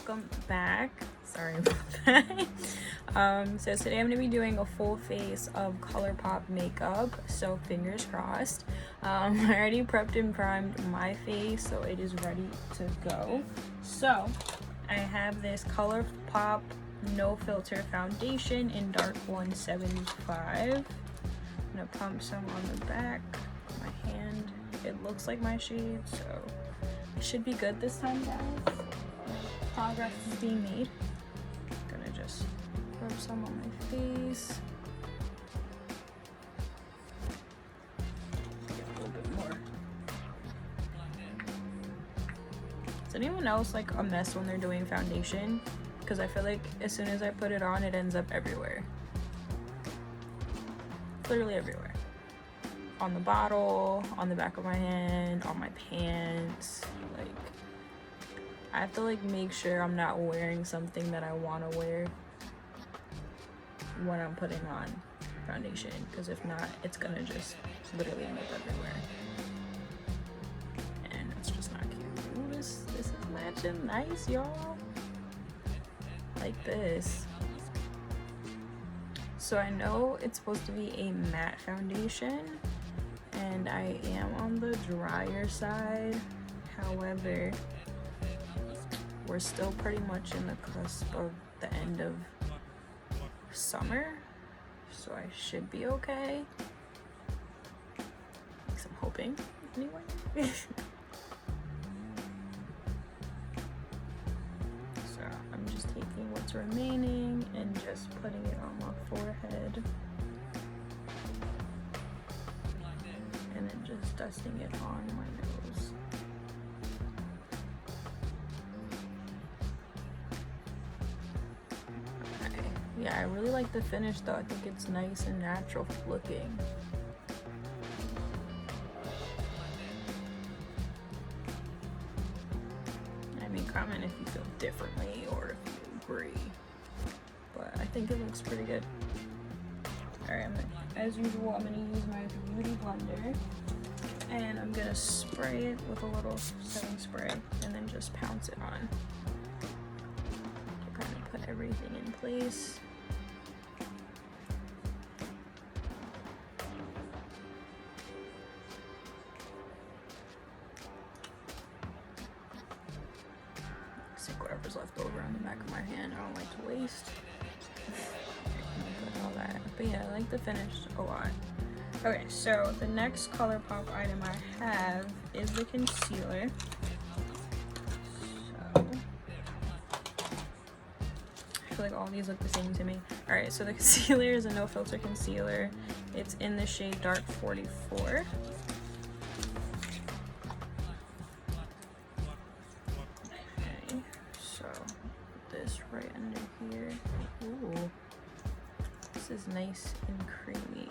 welcome back. Sorry about that. So today I'm gonna be doing a full face of Colourpop makeup, so fingers crossed. I already prepped and primed my face, so it is ready to go. So I have this Colourpop no filter foundation in dark 175. I'm gonna pump some on the back of my hand. It looks like my shade, so it should be good this time, guys. Progress is being made. I'm gonna just rub some on my face. Get a little bit more. Is anyone else like a mess when they're doing foundation? Because I feel like as soon as I put it on, it ends up everywhere. Literally everywhere. On the bottle, on the back of my hand, on my pants. Like, I have to like make sure I'm not wearing something that I want to wear when I'm putting on foundation, because if not, it's gonna just literally end up everywhere, and it's just not cute. Ooh, this is matching nice, y'all. Like this. So I know it's supposed to be a matte foundation, and I am on the drier side. However, we're still pretty much in the cusp of the end of summer, so I should be okay. At least I'm hoping, anyway. So I'm just taking what's remaining and just putting it on my forehead, and then just dusting it on my nose. Yeah, I really like the finish though. I think it's nice and natural looking. I mean, comment if you feel differently or if you agree. But I think it looks pretty good. Alright, as usual, I'm going to use my beauty blender. And I'm going to spray it with a little setting spray and then just pounce it on. To kind of put everything in place. Whatever's left over on the back of my hand, I don't like to waste. Put all that. But yeah, I like the finish a lot. Okay, so the next Colourpop item I have is the concealer. So I feel like all these look the same to me. Alright, so the concealer is a no filter concealer. It's in the shade Dark 44. Right under here. Ooh, this is nice and creamy.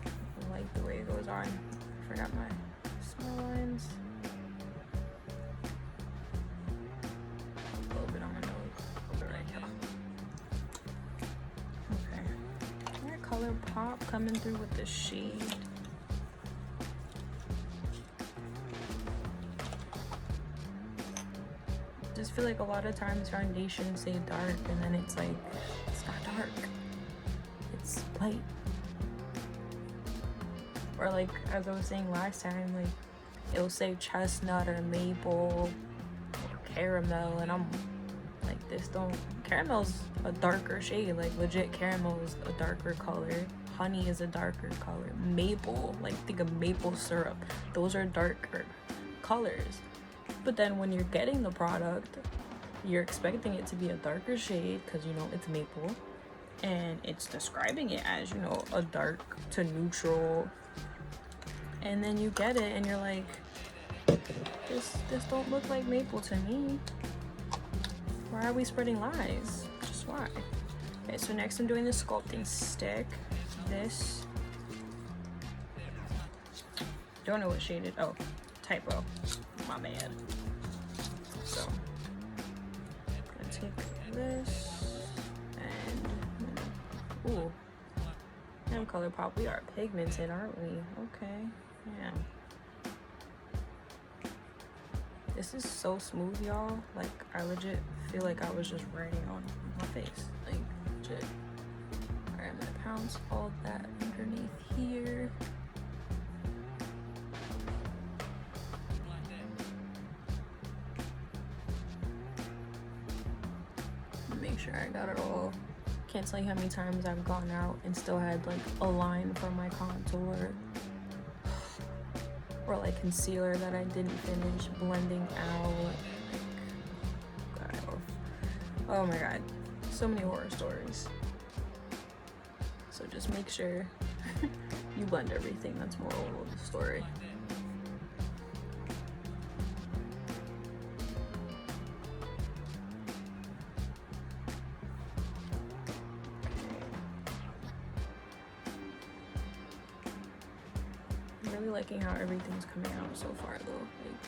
I like the way it goes on. I forgot my small lines. A little bit on my nose. A little bit right here. Okay. Alright, Colourpop coming through with the shade. I just feel like a lot of times foundations say dark and then it's like, it's not dark, it's light. Or like, as I was saying last time, like it'll say chestnut or maple or caramel, and I'm like, caramel's a darker shade, like legit caramel is a darker color, honey is a darker color, maple, like think of maple syrup, those are darker colors. But then when you're getting the product, you're expecting it to be a darker shade because you know it's maple, and it's describing it as, you know, a dark to neutral, and then you get it and you're like, this don't look like maple to me. Why are we spreading lies? Just why? Okay, so next I'm doing the sculpting stick. This, don't know what shade it, oh, typo, my bad. So I'm gonna take this and ooh, and Colourpop, we are pigmented, aren't we? Okay, yeah. This is so smooth, y'all. Like, I legit feel like I was just writing on my face. Like, legit. Alright, I'm gonna pounce all that underneath here. Make sure I got it all. Can't tell you how many times I've gone out and still had like a line from my contour or like concealer that I didn't finish blending out. Like, God, oh my god, so many horror stories. So just make sure you blend everything. That's moral of the story. Liking how everything's coming out so far though. Like,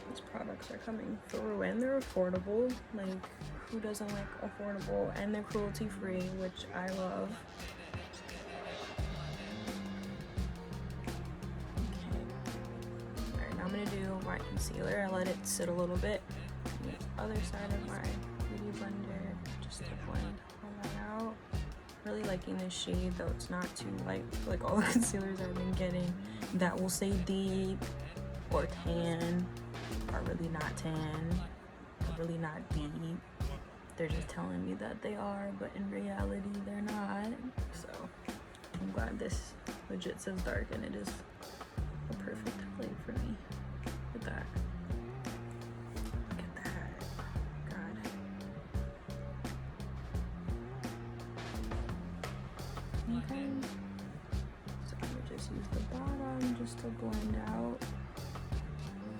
these products are coming through and they're affordable. Like, who doesn't like affordable? And they're cruelty free, which I love. Okay. Alright, now I'm gonna do my concealer. I let it sit a little bit on the other side of my beauty blender just to blend all that out. Really liking this shade, though it's not too light. Like all the concealers I've been getting that will say deep or tan are really not tan, are really not deep. They're just telling me that they are, but in reality they're not. So I'm glad this legit says dark, and it is a perfect plate for me with that. Look at that. God. Okay, so I'm gonna just use the bottom just to blend out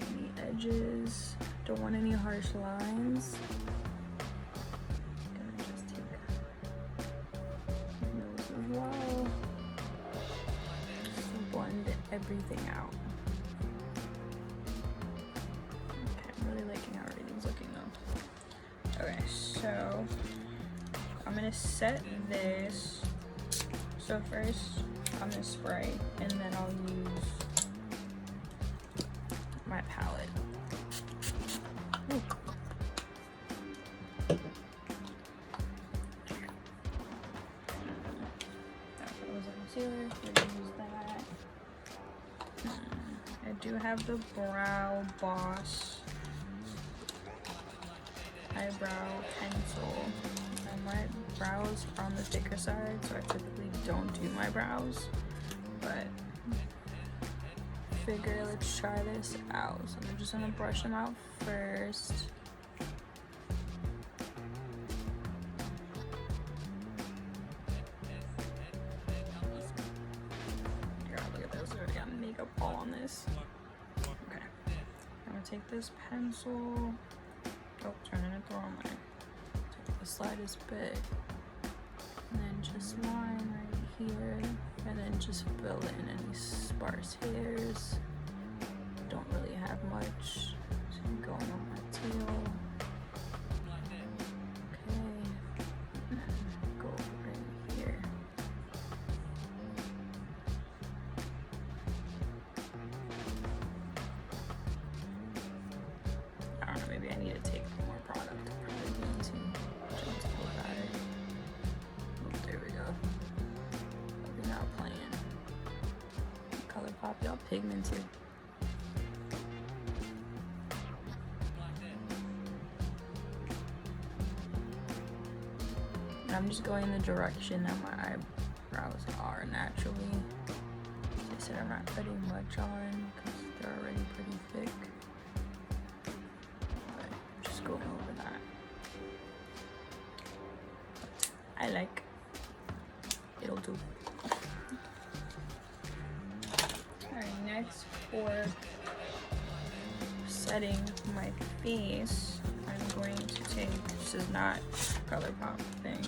any edges. Don't want any harsh lines. Gonna just take my nose as well. Just to blend everything out. Okay, I'm really liking how everything's looking though. Okay, so I'm gonna set this. So first, I'm gonna spray, and then I'll use my palette. Ooh. That was a concealer. We're gonna use that. I do have the Brow Boss eyebrow pencil. And my brows are on the thicker side, so I typically don't do my brows, but figure let's try this out. So I'm just gonna brush them out first. God, look at this, I already got makeup all on this. Okay, I'm gonna take this pencil. Oh, turning it the wrong way. The slightest bit, and then just line right here, and then just fill in any sparse hairs. Don't really have much, so I'm going on my tail. Okay, go right here. I don't know, maybe I need to take more product. Probably being too gentle about it. Oh, there we go. We're not playing. Colourpop, y'all pigmented. And I'm just going the direction that my eyebrows are naturally. As I said, I'm not putting much on because they're already pretty thick. Going over that. I like it'll do. Alright, next for setting my face, I'm going to take, this is not Colourpop thing.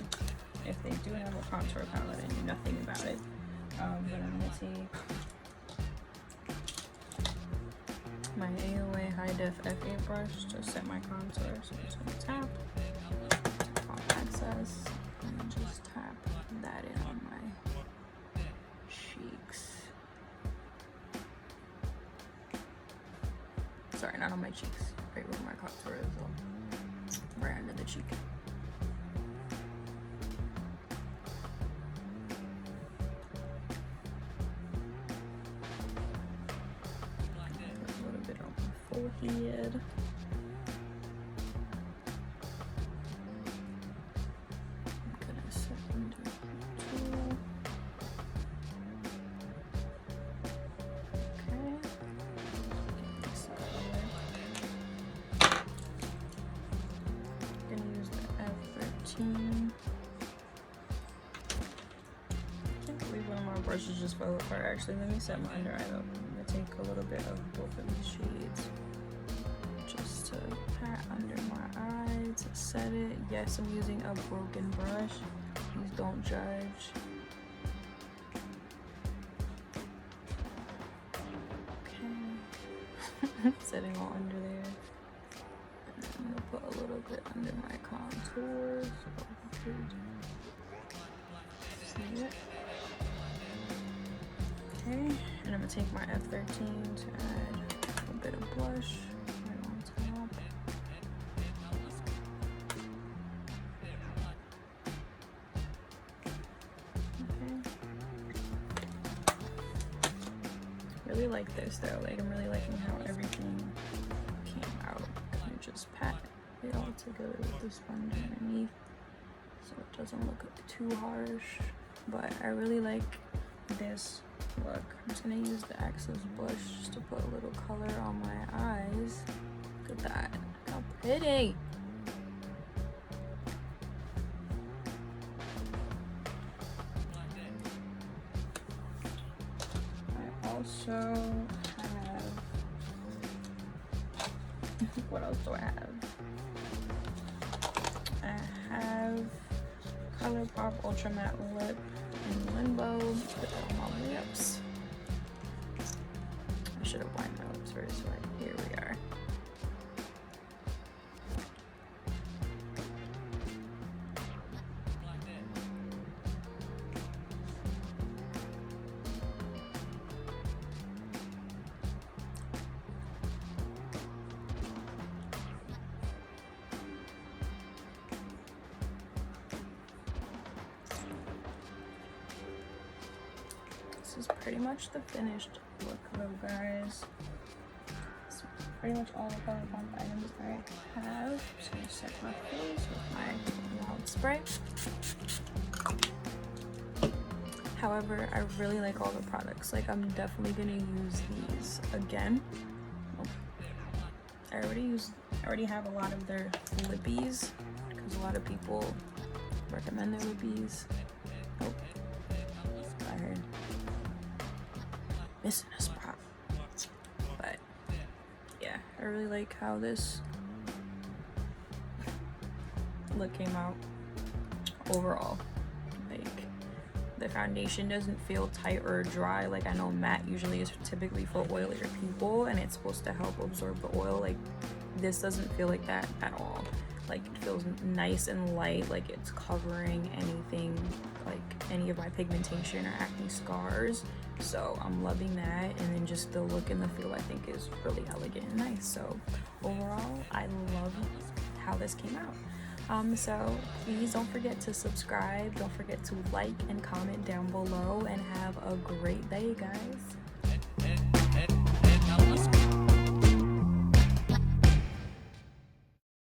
If they do have a contour palette, I knew nothing about it. But I'm gonna take my AOA High Def F8 brush to set my contour. So I'm just gonna tap on access and just tap that in on my cheeks. Sorry, not on my cheeks. Right where my contour is, though. Right under the cheek. A little bit on my forehead. I can't believe one of my brushes just fell apart. Actually, let me set my under eye up. I'm gonna take a little bit of both of these shades just to pat under my eye to set it. Yes, I'm using a broken brush. Please don't judge. Okay. Setting all under there. I'm gonna put a little bit under my contours. See it? Okay, and I'm gonna take my F13 to add a bit of blush right on top. Okay. Really like this though. Like I'm really liking how everything came out. And just pat it all together with the sponge underneath, so it doesn't look too harsh. But I really like this look. I'm just gonna use the Access blush just to put a little color on my eyes. Look at that, how pretty. I also have, what else do I have? I have Colourpop Ultra Matte Lip in Limbo. Put that on my lips. I should have lined my lips first, but here we are. This is pretty much the finished look though, guys. That's pretty much all the Colourpop items I have. Just gonna set my face with my loud spray. However, I really like all the products. Like I'm definitely gonna use these again. I already have a lot of their lippies because a lot of people recommend their lippies. Oh, I heard missing a spot. But yeah, I really like how this look came out overall. Like the foundation doesn't feel tight or dry. Like I know matte usually is typically for oilier people and it's supposed to help absorb the oil. Like this doesn't feel like that at all. Like it feels nice and light, like it's covering anything, like any of my pigmentation or acne scars. So I'm loving that, and then just the look and the feel I think is really elegant and nice. So overall, I love how this came out. So please don't forget to subscribe, don't forget to like and comment down below, and have a great day, guys.